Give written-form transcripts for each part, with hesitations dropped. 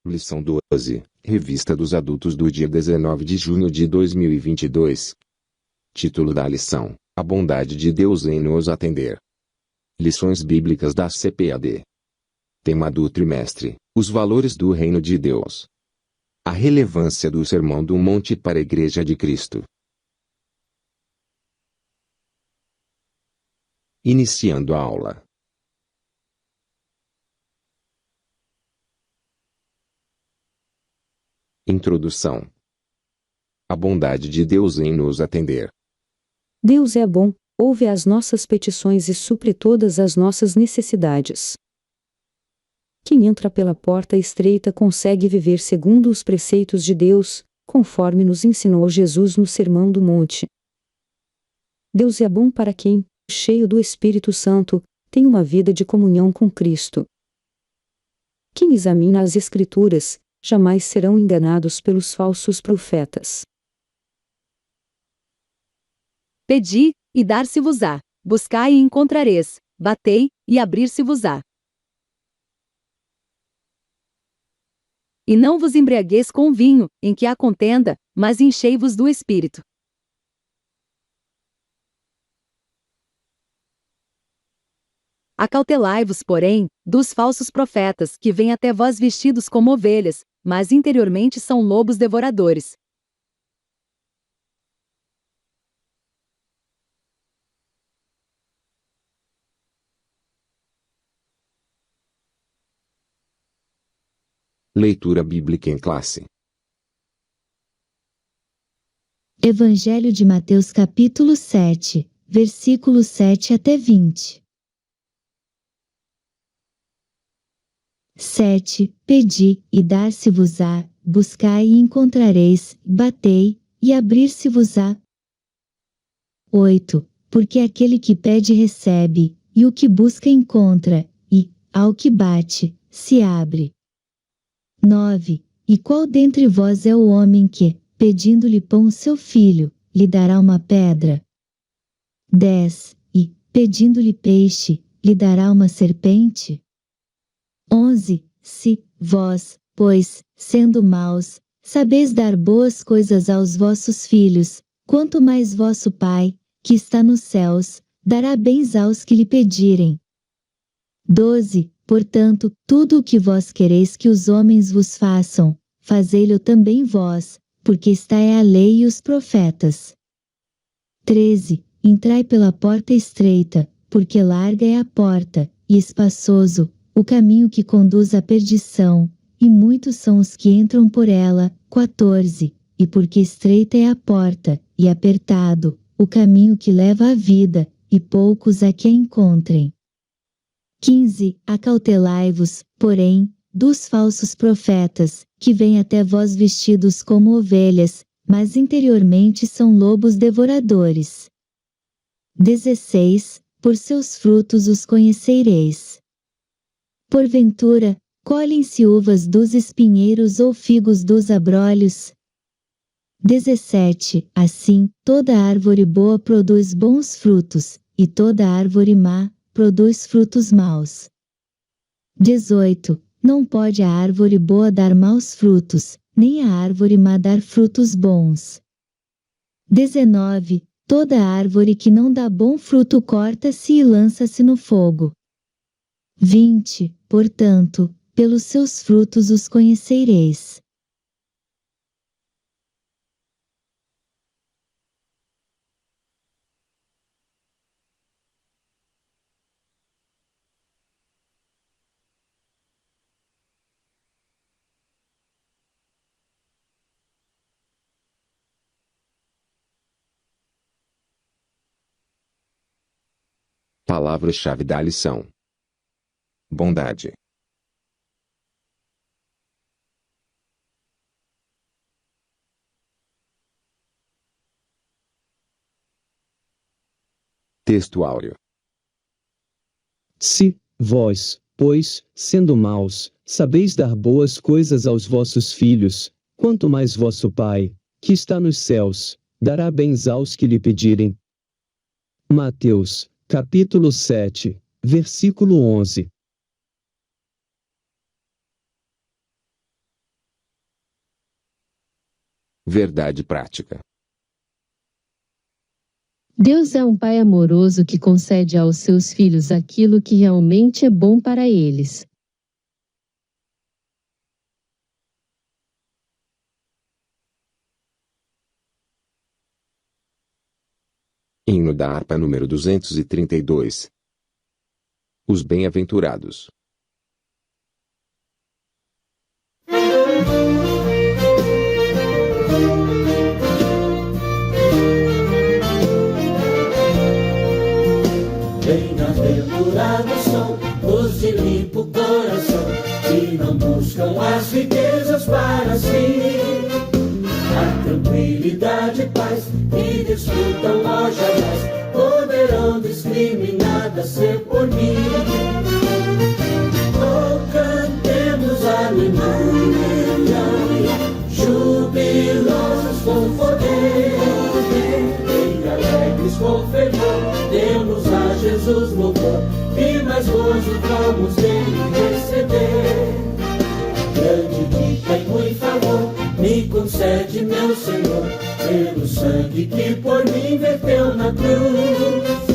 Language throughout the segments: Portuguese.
Lição 12, Revista dos Adultos do dia 19 de junho de 2022. Título da lição: A bondade de Deus em nos atender. Lições bíblicas da CPAD. Tema do trimestre: Os valores do reino de Deus. A relevância do Sermão do Monte para a Igreja de Cristo. Iniciando a aula. Introdução. A bondade de Deus em nos atender. Deus é bom, ouve as nossas petições e supre todas as nossas necessidades. Quem entra pela porta estreita consegue viver segundo os preceitos de Deus, conforme nos ensinou Jesus no Sermão do Monte. Deus é bom para quem, cheio do Espírito Santo, tem uma vida de comunhão com Cristo. Quem examina as Escrituras, jamais serão enganados pelos falsos profetas. Pedi, e dar-se-vos-á. Buscai e encontrareis. Batei, e abrir-se-vos-á. E não vos embriagueis com vinho, em que há contenda, mas enchei-vos do Espírito. Acautelai-vos, porém, dos falsos profetas, que vêm até vós vestidos como ovelhas, mas interiormente são lobos devoradores. Leitura bíblica em classe. Evangelho de Mateus capítulo 7, versículos 7 até 20. 7. Pedi, e dar-se-vos-á, buscai e encontrareis, batei, e abrir-se-vos-á. 8. Porque aquele que pede recebe, e o que busca encontra, e, ao que bate, se abre. 9. E qual dentre vós é o homem que, pedindo-lhe pão seu filho, lhe dará uma pedra? 10. E, pedindo-lhe peixe, lhe dará uma serpente? 11. Se vós, pois, sendo maus, sabeis dar boas coisas aos vossos filhos, quanto mais vosso Pai, que está nos céus, dará bens aos que lhe pedirem. 12. Portanto, tudo o que vós quereis que os homens vos façam, fazei-lo também vós, porque está é a lei e os profetas. 13. Entrai pela porta estreita, porque larga é a porta, e espaçoso o caminho que conduz à perdição, e muitos são os que entram por ela. 14. E porque estreita é a porta, e apertado, o caminho que leva à vida, e poucos a que a encontrem. 15. Acautelai-vos, porém, dos falsos profetas, que vêm até vós vestidos como ovelhas, mas interiormente são lobos devoradores. 16. Por seus frutos os conhecereis. Porventura, colhem-se uvas dos espinheiros ou figos dos abrolhos? 17. Assim, toda árvore boa produz bons frutos, e toda árvore má produz frutos maus. 18. Não pode a árvore boa dar maus frutos, nem a árvore má dar frutos bons. 19. Toda árvore que não dá bom fruto corta-se e lança-se no fogo. 20. Portanto, pelos seus frutos os conhecereis. Palavra-chave da lição: bondade. Texto áureo. Se vós, pois, sendo maus, sabeis dar boas coisas aos vossos filhos, quanto mais vosso Pai, que está nos céus, dará bens aos que lhe pedirem. Mateus, capítulo 7, versículo 11. Verdade prática. Deus é um pai amoroso que concede aos seus filhos aquilo que realmente é bom para eles. Hino da harpa número 232. Os bem-aventurados. Bem-aventurados são os de limpo coração, que não buscam as riquezas para si, a tranquilidade e paz, e desfrutam, ó, jamais poderão discriminadas ser por mim. Oh, cantemos aleluia, jubilosos com poder, e alegres com fervor, demos a Jesus louvor, e mais gozo vamos dele receber. Grande dica e muito favor me concede, meu Senhor, pelo sangue que por mim verteu na cruz.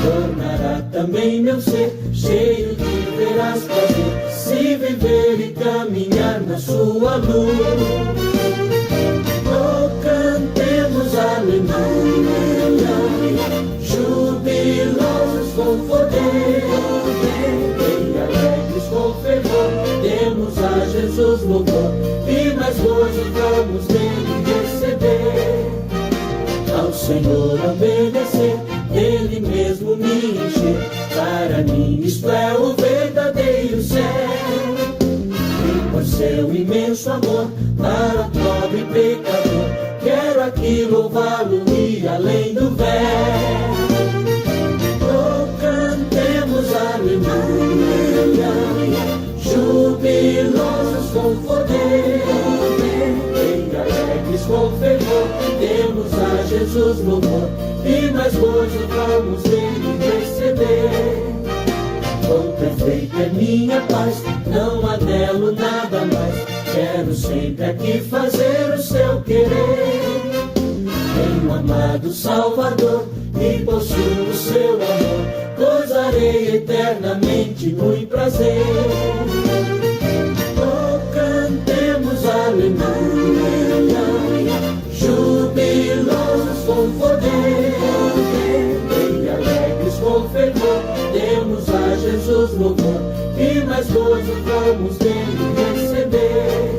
Tornará também meu ser cheio de veraz prazer, se viver e caminhar na sua luz. Oh, cantemos aleluia, jubilosos com poder, e alegres com fervor, demos a Jesus louvor, e mais gozo vamos dele receber. Ao Senhor obedecer, dele mesmo me encher, para mim isto é o verdadeiro céu. E por seu imenso amor, para o pobre pecador, quero aqui louvá-lo e além do véu. Oh, cantemos aleluia, jubilosos com poder, e alegres com fervor, demos a Jesus louvor, e mais gozo vamos dele receber. Quão perfeita é minha paz, não anelo nada mais, quero sempre aqui fazer o seu querer. Tenho amado Salvador e possuo o seu amor, gozarei eternamente muito prazer. Oh, cantemos aleluia, jubilosos com poder, e alegres com fervor, demos a Jesus louvor, e mais gozo vamos dele receber.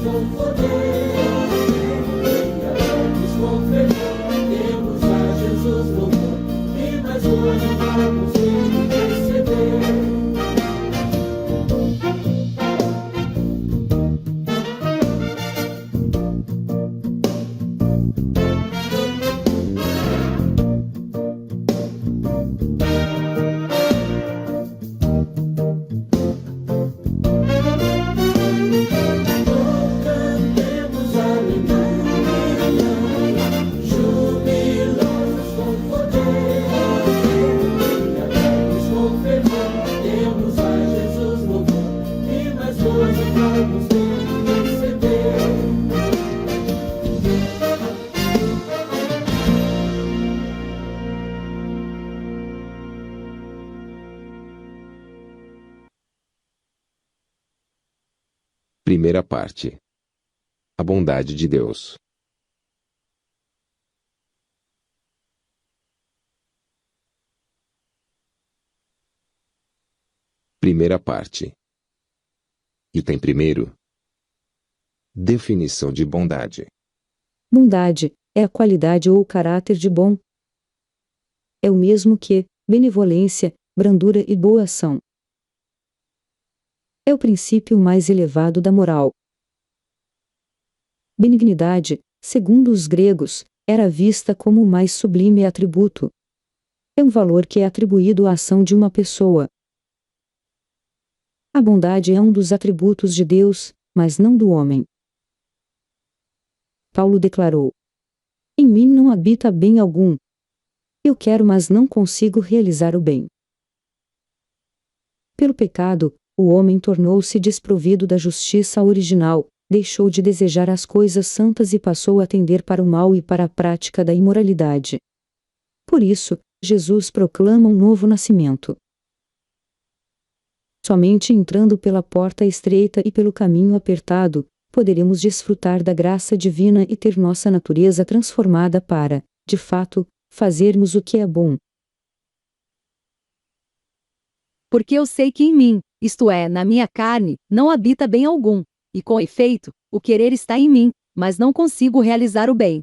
com poder, e alegres com fervor. Primeira parte. A bondade de Deus. Primeira parte. Item primeiro. Definição de bondade. Bondade é a qualidade ou o caráter de bom. É o mesmo que benevolência, brandura e boa ação. É o princípio mais elevado da moral. Benignidade, segundo os gregos, era vista como o mais sublime atributo. É um valor que é atribuído à ação de uma pessoa. A bondade é um dos atributos de Deus, mas não do homem. Paulo declarou: em mim não habita bem algum. Eu quero, mas não consigo realizar o bem. Pelo pecado, o homem tornou-se desprovido da justiça original, deixou de desejar as coisas santas e passou a tender para o mal e para a prática da imoralidade. Por isso, Jesus proclama um novo nascimento. Somente entrando pela porta estreita e pelo caminho apertado, poderemos desfrutar da graça divina e ter nossa natureza transformada para, de fato, fazermos o que é bom. Porque eu sei que em mim, isto é, na minha carne, não habita bem algum, e com efeito, o querer está em mim, mas não consigo realizar o bem.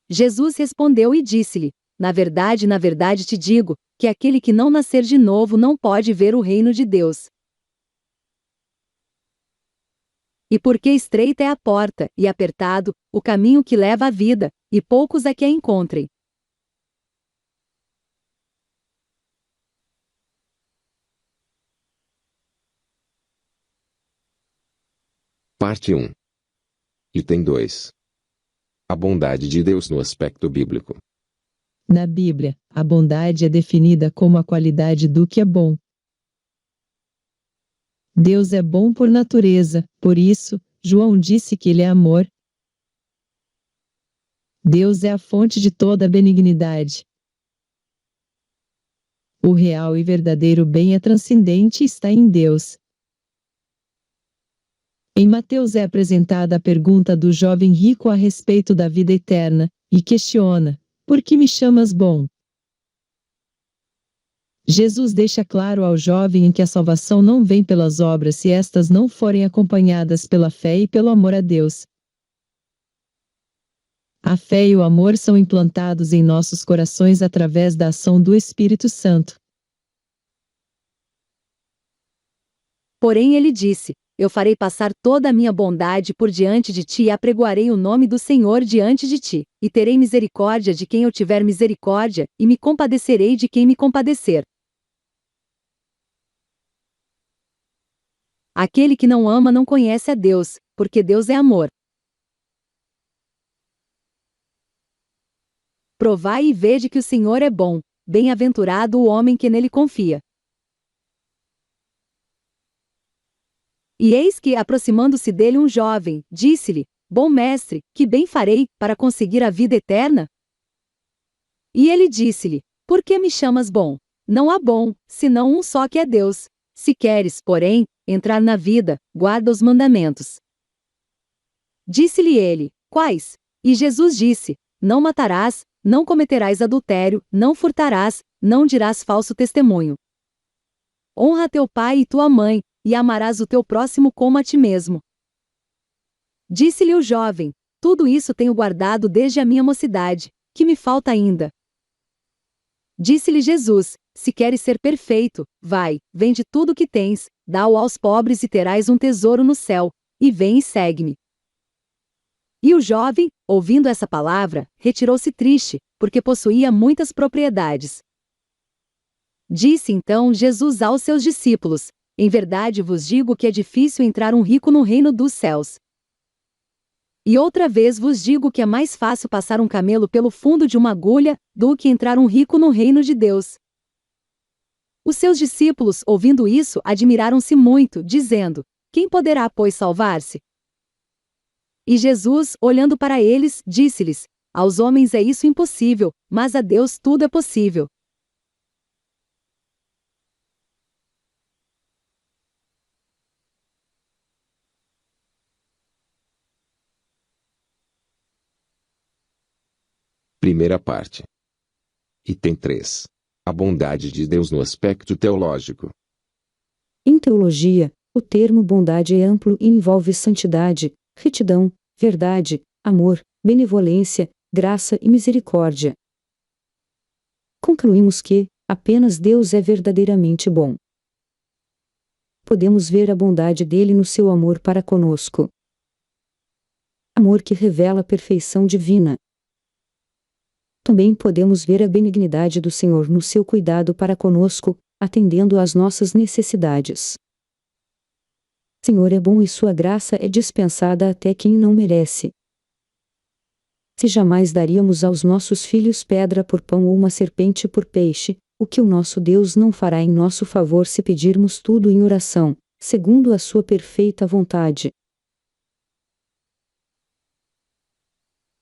Jesus respondeu e disse-lhe: na verdade te digo, que aquele que não nascer de novo não pode ver o reino de Deus. E porque estreita é a porta, e apertado, o caminho que leva à vida, e poucos é que a encontrem. Parte 1. Item 2. A bondade de Deus no aspecto bíblico. Na Bíblia, a bondade é definida como a qualidade do que é bom. Deus é bom por natureza, por isso, João disse que ele é amor. Deus é a fonte de toda a benignidade. O real e verdadeiro bem é transcendente e está em Deus. Em Mateus é apresentada a pergunta do jovem rico a respeito da vida eterna, e questiona: por que me chamas bom? Jesus deixa claro ao jovem em que a salvação não vem pelas obras se estas não forem acompanhadas pela fé e pelo amor a Deus. A fé e o amor são implantados em nossos corações através da ação do Espírito Santo. Porém ele disse: eu farei passar toda a minha bondade por diante de ti e apregoarei o nome do Senhor diante de ti, e terei misericórdia de quem eu tiver misericórdia, e me compadecerei de quem me compadecer. Aquele que não ama não conhece a Deus, porque Deus é amor. Provai e vede que o Senhor é bom, bem-aventurado o homem que nele confia. E eis que, aproximando-se dele um jovem, disse-lhe: bom mestre, que bem farei, para conseguir a vida eterna? E ele disse-lhe: por que me chamas bom? Não há bom, senão um só que é Deus. Se queres, porém, entrar na vida, guarda os mandamentos. Disse-lhe ele: quais? E Jesus disse: não matarás, não cometerás adultério, não furtarás, não dirás falso testemunho. Honra teu pai e tua mãe, e amarás o teu próximo como a ti mesmo. Disse-lhe o jovem: tudo isso tenho guardado desde a minha mocidade, que me falta ainda? Disse-lhe Jesus: se queres ser perfeito, vai, vende tudo o que tens, dá-o aos pobres e terás um tesouro no céu, e vem e segue-me. E o jovem, ouvindo essa palavra, retirou-se triste, porque possuía muitas propriedades. Disse então Jesus aos seus discípulos: em verdade vos digo que é difícil entrar um rico no reino dos céus. E outra vez vos digo que é mais fácil passar um camelo pelo fundo de uma agulha, do que entrar um rico no reino de Deus. Os seus discípulos, ouvindo isso, admiraram-se muito, dizendo: quem poderá, pois, salvar-se? E Jesus, olhando para eles, disse-lhes: aos homens é isso impossível, mas a Deus tudo é possível. Primeira parte. Item 3. A bondade de Deus no aspecto teológico. Em teologia, o termo bondade é amplo e envolve santidade, retidão, verdade, amor, benevolência, graça e misericórdia. Concluímos que, apenas Deus é verdadeiramente bom. Podemos ver a bondade dele no seu amor para conosco. Amor que revela a perfeição divina. Também podemos ver a benignidade do Senhor no seu cuidado para conosco, atendendo às nossas necessidades. O Senhor é bom e sua graça é dispensada até quem não merece. Se jamais daríamos aos nossos filhos pedra por pão ou uma serpente por peixe, o que o nosso Deus não fará em nosso favor se pedirmos tudo em oração, segundo a sua perfeita vontade?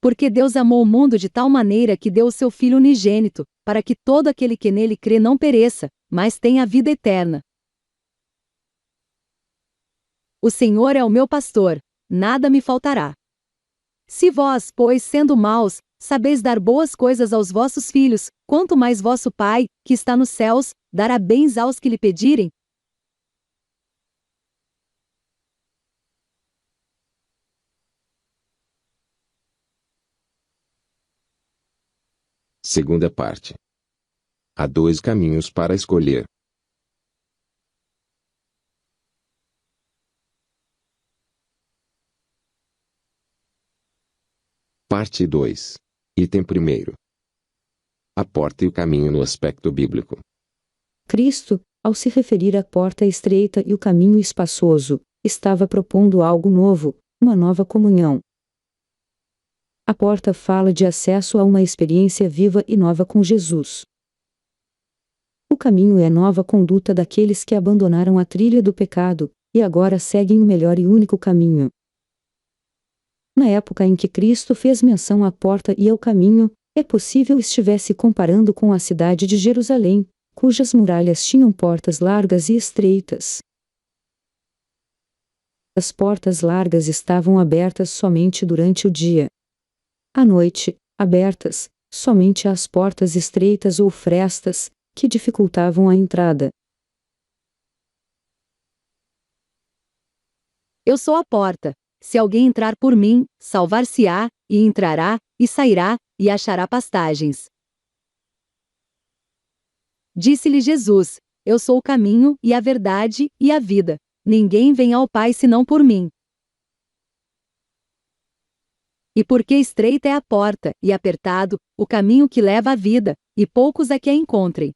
Porque Deus amou o mundo de tal maneira que deu o seu Filho unigênito, para que todo aquele que nele crê não pereça, mas tenha a vida eterna. O Senhor é o meu pastor, nada me faltará. Se vós, pois, sendo maus, sabeis dar boas coisas aos vossos filhos, quanto mais vosso Pai, que está nos céus, dará bens aos que lhe pedirem? Segunda parte. Há dois caminhos para escolher. Parte 2. Item 1. A porta e o caminho no aspecto bíblico. Cristo, ao se referir à porta estreita e o caminho espaçoso, estava propondo algo novo, uma nova comunhão. A porta fala de acesso a uma experiência viva e nova com Jesus. O caminho é a nova conduta daqueles que abandonaram a trilha do pecado, e agora seguem o melhor e único caminho. Na época em que Cristo fez menção à porta e ao caminho, é possível estivesse comparando com a cidade de Jerusalém, cujas muralhas tinham portas largas e estreitas. As portas largas estavam abertas somente durante o dia. À noite, abertas, somente as portas estreitas ou frestas, que dificultavam a entrada. Eu sou a porta. Se alguém entrar por mim, salvar-se-á, e entrará, e sairá, e achará pastagens. Disse-lhe Jesus: Eu sou o caminho, e a verdade, e a vida. Ninguém vem ao Pai senão por mim. E porque estreita é a porta, e apertado, o caminho que leva à vida, e poucos é que a encontrem.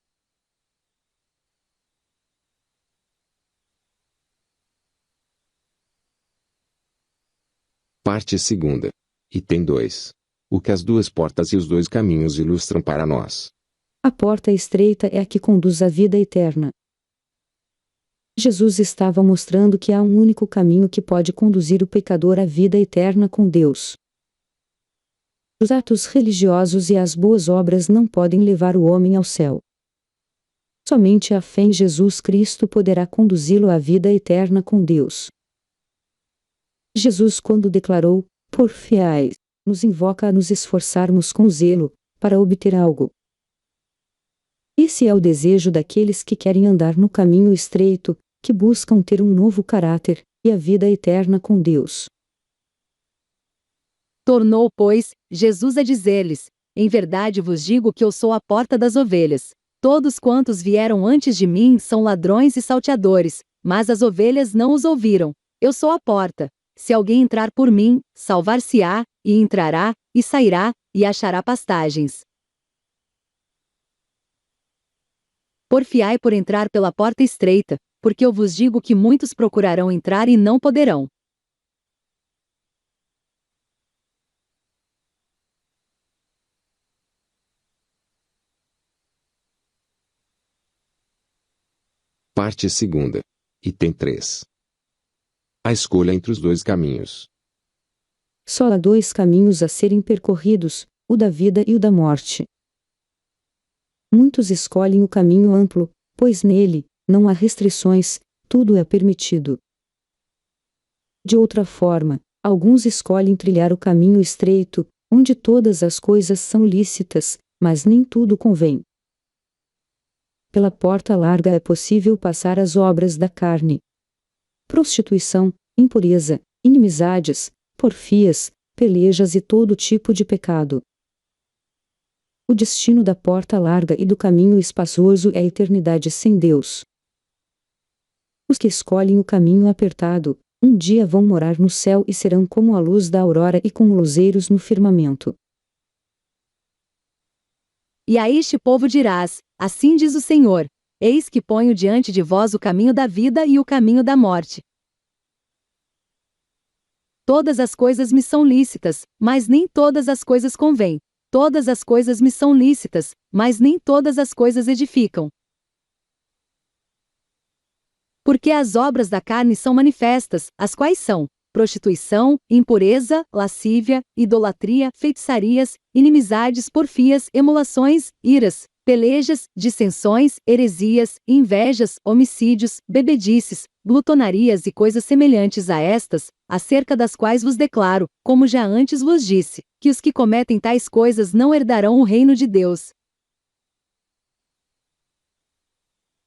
Parte 2. Item 2. O que as duas portas e os dois caminhos ilustram para nós. A porta estreita é a que conduz à vida eterna. Jesus estava mostrando que há um único caminho que pode conduzir o pecador à vida eterna com Deus. Os atos religiosos e as boas obras não podem levar o homem ao céu. Somente a fé em Jesus Cristo poderá conduzi-lo à vida eterna com Deus. Jesus, quando declarou, porfiai, nos invoca a nos esforçarmos com zelo, para obter algo. Esse é o desejo daqueles que querem andar no caminho estreito, que buscam ter um novo caráter, e a vida eterna com Deus. Tornou, pois, Jesus a dizer-lhes: Em verdade vos digo que eu sou a porta das ovelhas. Todos quantos vieram antes de mim são ladrões e salteadores, mas as ovelhas não os ouviram. Eu sou a porta. Se alguém entrar por mim, salvar-se-á, e entrará, e sairá, e achará pastagens. Porfiai por entrar pela porta estreita, porque eu vos digo que muitos procurarão entrar e não poderão. Parte 2. Item 3. A escolha entre os dois caminhos. Só há dois caminhos a serem percorridos, o da vida e o da morte. Muitos escolhem o caminho amplo, pois nele não há restrições, tudo é permitido. De outra forma, alguns escolhem trilhar o caminho estreito, onde todas as coisas são lícitas, mas nem tudo convém. Pela porta larga é possível passar as obras da carne: prostituição, impureza, inimizades, porfias, pelejas e todo tipo de pecado. O destino da porta larga e do caminho espaçoso é a eternidade sem Deus. Os que escolhem o caminho apertado, um dia vão morar no céu e serão como a luz da aurora e como luzeiros no firmamento. E a este povo dirás: assim diz o Senhor: eis que ponho diante de vós o caminho da vida e o caminho da morte. Todas as coisas me são lícitas, mas nem todas as coisas convêm. Todas as coisas me são lícitas, mas nem todas as coisas edificam. Porque as obras da carne são manifestas, as quais são: prostituição, impureza, lascívia, idolatria, feitiçarias, inimizades, porfias, emulações, iras, pelejas, dissensões, heresias, invejas, homicídios, bebedices, glutonarias e coisas semelhantes a estas, acerca das quais vos declaro, como já antes vos disse, que os que cometem tais coisas não herdarão o reino de Deus.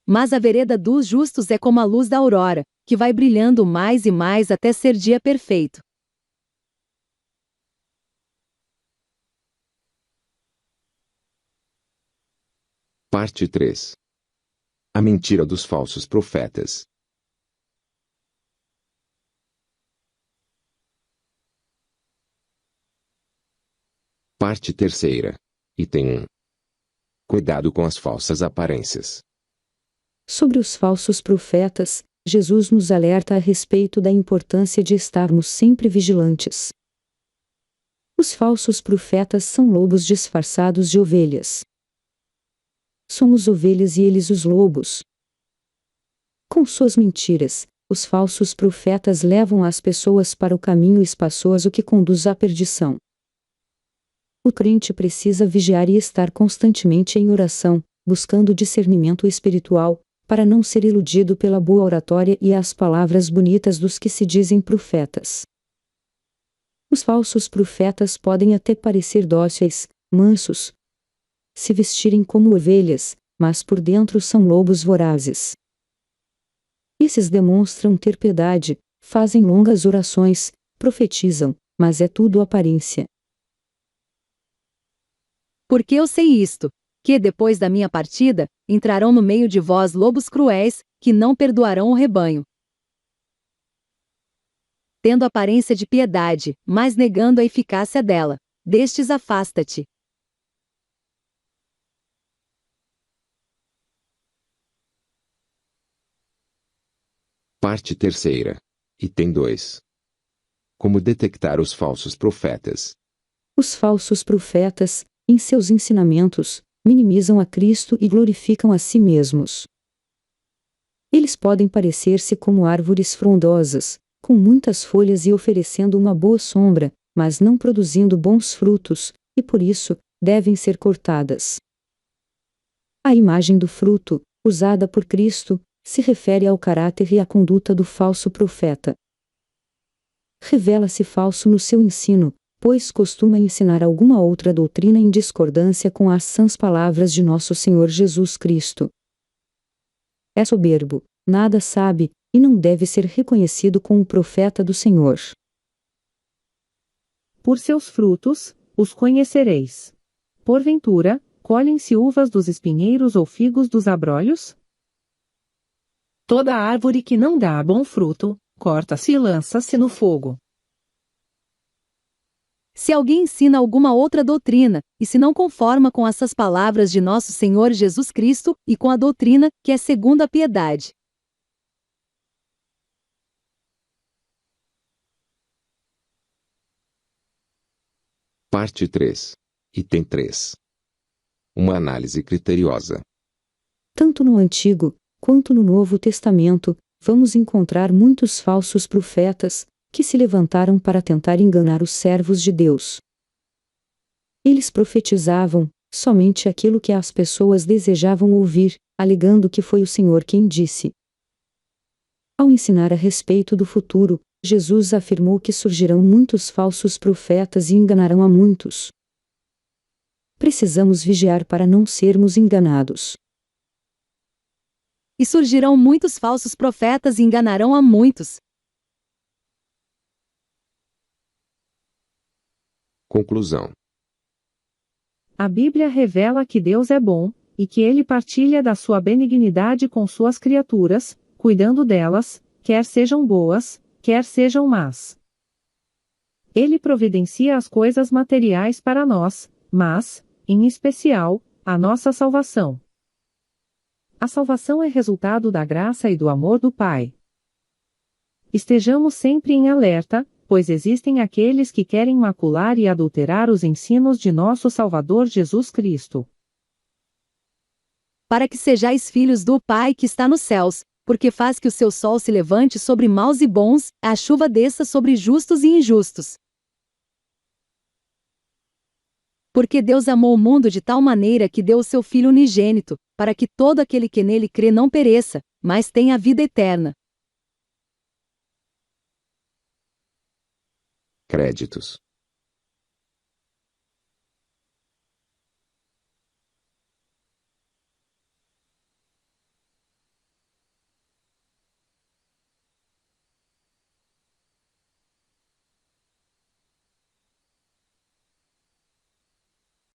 Mas a vereda dos justos é como a luz da aurora, que vai brilhando mais e mais até ser dia perfeito. Parte 3. A mentira dos falsos profetas. Parte 3. Item 1. Cuidado com as falsas aparências. Sobre os falsos profetas, Jesus nos alerta a respeito da importância de estarmos sempre vigilantes. Os falsos profetas são lobos disfarçados de ovelhas. Somos ovelhas e eles os lobos. Com suas mentiras, os falsos profetas levam as pessoas para o caminho espaçoso que conduz à perdição. O crente precisa vigiar e estar constantemente em oração, buscando discernimento espiritual, para não ser iludido pela boa oratória e as palavras bonitas dos que se dizem profetas. Os falsos profetas podem até parecer dóceis, mansos, se vestirem como ovelhas, mas por dentro são lobos vorazes. Esses demonstram ter piedade, fazem longas orações, profetizam, mas é tudo aparência. Porque eu sei isto, que depois da minha partida, entrarão no meio de vós lobos cruéis, que não perdoarão o rebanho. Tendo aparência de piedade, mas negando a eficácia dela, destes afasta-te. Parte 3. Item 2. Como detectar os falsos profetas. Os falsos profetas, em seus ensinamentos, minimizam a Cristo e glorificam a si mesmos. Eles podem parecer-se como árvores frondosas, com muitas folhas e oferecendo uma boa sombra, mas não produzindo bons frutos, e por isso, devem ser cortadas. A imagem do fruto, usada por Cristo, se refere ao caráter e à conduta do falso profeta. Revela-se falso no seu ensino, pois costuma ensinar alguma outra doutrina em discordância com as sãs palavras de nosso Senhor Jesus Cristo. É soberbo, nada sabe, e não deve ser reconhecido como profeta do Senhor. Por seus frutos, os conhecereis. Porventura, colhem-se uvas dos espinheiros ou figos dos abrolhos? Toda árvore que não dá bom fruto, corta-se e lança-se no fogo. Se alguém ensina alguma outra doutrina, e se não conforma com essas palavras de nosso Senhor Jesus Cristo, e com a doutrina, que é segundo a piedade. Parte 3. Item 3. Uma análise criteriosa. Tanto no Antigo, quanto no Novo Testamento, vamos encontrar muitos falsos profetas, que se levantaram para tentar enganar os servos de Deus. Eles profetizavam somente aquilo que as pessoas desejavam ouvir, alegando que foi o Senhor quem disse. Ao ensinar a respeito do futuro, Jesus afirmou que surgirão muitos falsos profetas e enganarão a muitos. Precisamos vigiar para não sermos enganados. E surgirão muitos falsos profetas e enganarão a muitos. Conclusão. A Bíblia revela que Deus é bom, e que ele partilha da sua benignidade com suas criaturas, cuidando delas, quer sejam boas, quer sejam más. Ele providencia as coisas materiais para nós, mas, em especial, a nossa salvação. A salvação é resultado da graça e do amor do Pai. Estejamos sempre em alerta, pois existem aqueles que querem macular e adulterar os ensinos de nosso Salvador Jesus Cristo. Para que sejais filhos do Pai que está nos céus, porque faz que o seu sol se levante sobre maus e bons, a chuva desça sobre justos e injustos. Porque Deus amou o mundo de tal maneira que deu o seu Filho unigênito, para que todo aquele que nele crê não pereça, mas tenha a vida eterna. Créditos.